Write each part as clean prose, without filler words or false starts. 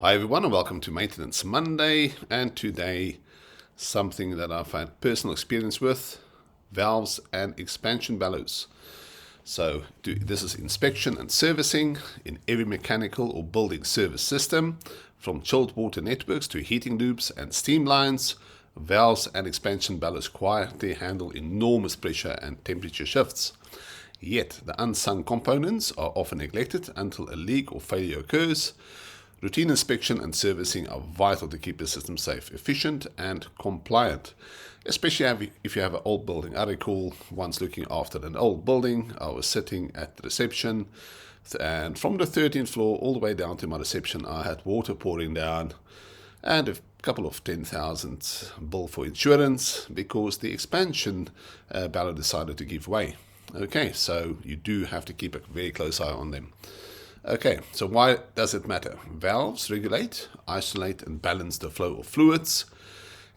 Hi everyone and welcome to Maintenance Monday, and today something that I've had personal experience with: valves and expansion bellows. So this is inspection and servicing in every mechanical or building service system, from chilled water networks to heating loops and steam lines. Valves and expansion bellows quietly handle enormous pressure and temperature shifts. Yet the unsung components are often neglected until a leak or failure occurs. Routine inspection and servicing are vital to keep the system safe, efficient and compliant, especially if you have an old building. I recall once looking after an old building. I was sitting at the reception, and from the 13th floor all the way down to my reception I had water pouring down and a couple of 10,000 bill for insurance because the expansion bellow decided to give way. Okay, so you do have to keep a very close eye on them. Okay, so why does it matter? Valves regulate, isolate and balance the flow of fluids.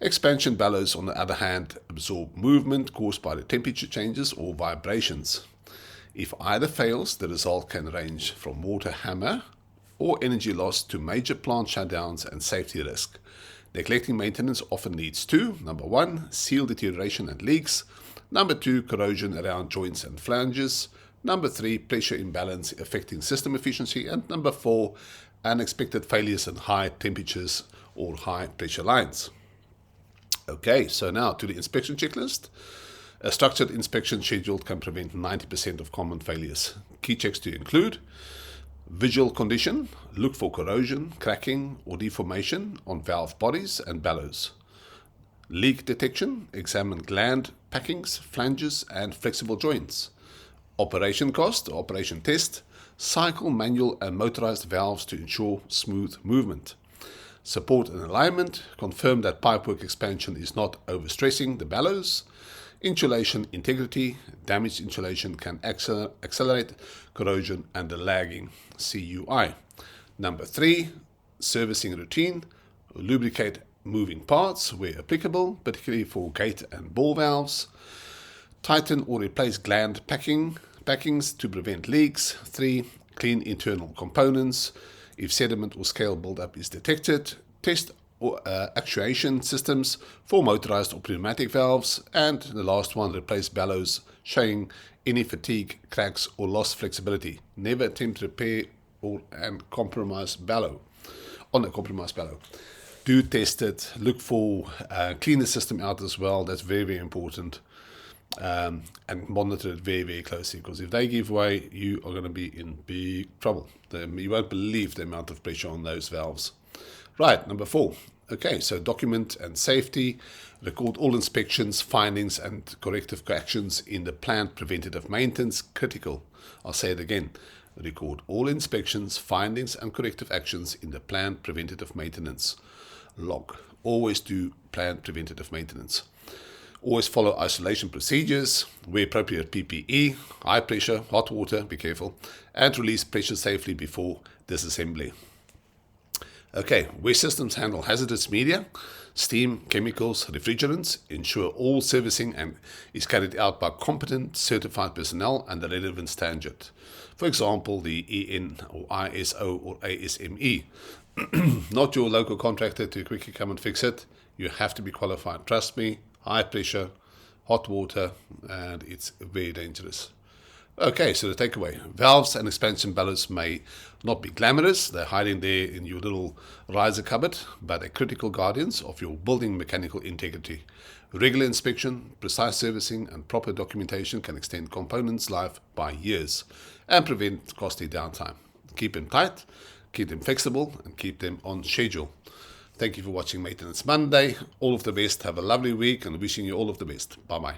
Expansion bellows, on the other hand, absorb movement caused by the temperature changes or vibrations. If either fails, the result can range from water hammer or energy loss to major plant shutdowns and safety risk. Neglecting maintenance often leads to: number 1, seal deterioration and leaks; number 2, corrosion around joints and flanges; number 3, pressure imbalance affecting system efficiency; and number 4, unexpected failures in high temperatures or high pressure lines. Okay, so now to the inspection checklist. A structured inspection schedule can prevent 90% of common failures. Key checks to include: visual condition, look for corrosion, cracking or deformation on valve bodies and bellows. Leak detection, examine gland packings, flanges and flexible joints. Operation cost, operation test, cycle manual and motorized valves to ensure smooth movement. Support and alignment, confirm that pipework expansion is not overstressing the bellows. Insulation integrity, damaged insulation can accelerate corrosion and the lagging CUI. Number 3, servicing routine, lubricate moving parts where applicable, particularly for gate and ball valves. Tighten or replace gland packings to prevent leaks. 3, clean internal components. If sediment or scale buildup is detected, test actuation systems for motorized or pneumatic valves. And the last one, replace bellows showing any fatigue, cracks or lost flexibility. Never attempt to repair and compromise bellow on a compromised bellow. Do test it. Look for clean the system out as well. That's very, very important. And monitor it very, very closely, because if they give way, you are going to be in big trouble. You won't believe the amount of pressure on those valves. Right, number 4. Okay, so document and safety. Record all inspections, findings and corrective actions in the plant preventative maintenance. Critical. I'll say it again. Record all inspections, findings and corrective actions in the plant preventative maintenance log. Always do plant preventative maintenance. Always follow isolation procedures, wear appropriate PPE, high pressure, hot water, be careful, and release pressure safely before disassembly. Okay, where systems handle hazardous media, steam, chemicals, refrigerants, ensure all servicing is carried out by competent, certified personnel and the relevant standard. For example, the EN or ISO or ASME. Not your local contractor to quickly come and fix it. You have to be qualified. Trust me. High pressure, hot water, and it's very dangerous. Okay, so the takeaway: valves and expansion bellows may not be glamorous. They're hiding there in your little riser cupboard, but they're critical guardians of your building mechanical integrity. Regular inspection, precise servicing, and proper documentation can extend components' life by years and prevent costly downtime. Keep them tight, keep them flexible, and keep them on schedule. Thank you for watching Maintenance Monday. All of the best. Have a lovely week and wishing you all of the best. Bye-bye.